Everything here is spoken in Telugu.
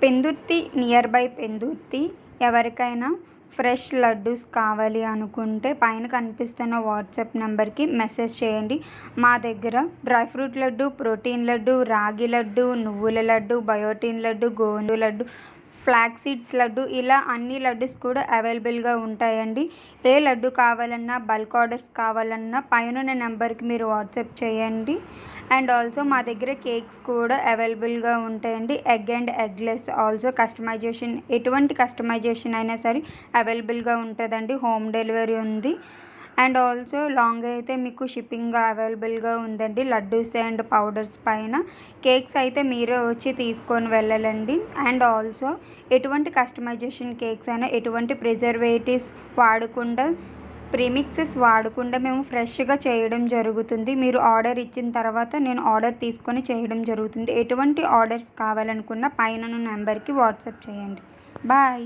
పెందుర్తి, నియర్ బై పెందుర్తి ఎవరికైనా ఫ్రెష్ లడ్డూస్ కావాలి అనుకుంటే పైన కనిపిస్తున్న వాట్సాప్ నెంబర్కి మెసేజ్ చేయండి. మా దగ్గర dry fruit laddu, protein laddu, ragi laddu, నువ్వుల laddu, biotin laddu, gond laddu, flax seeds laddu, ఇలా అన్ని లడ్డూస్ కూడా అవైలబుల్గా ఉంటాయండి. ఏ లడ్డు కావాలన్నా, బల్క్ ఆర్డర్స్ కావాలన్నా పైన నెంబర్కి మీరు వాట్సాప్ చేయండి. అండ్ ఆల్సో మా దగ్గర కేక్స్ కూడా అవైలబుల్గా ఉంటాయండి. Egg and eggless also customization, ఎటువంటి కస్టమైజేషన్ అయినా సరే అవైలబుల్గా ఉంటుందండి. హోమ్ డెలివరీ ఉంది. అండ్ ఆల్సో లాంగ్ అయితే మీకు షిప్పింగ్ అవైలబుల్గా ఉందండి. లడ్డూస్ అండ్ పౌడర్స్ పైన. కేక్స్ అయితే మీరే వచ్చి తీసుకొని వెళ్ళాలండి. అండ్ ఆల్సో ఎటువంటి కస్టమైజేషన్ కేక్స్ అయినా ఎటువంటి ప్రిజర్వేటివ్స్ వాడకుండా, ప్రీమిక్సెస్ వాడకుండా మేము ఫ్రెష్గా చేయడం జరుగుతుంది. మీరు ఆర్డర్ ఇచ్చిన తర్వాత నేను ఆర్డర్ తీసుకొని చేయడం జరుగుతుంది. ఎటువంటి ఆర్డర్స్ కావాలనుకున్నా పైన నెంబర్కి వాట్సాప్ చేయండి. బాయ్.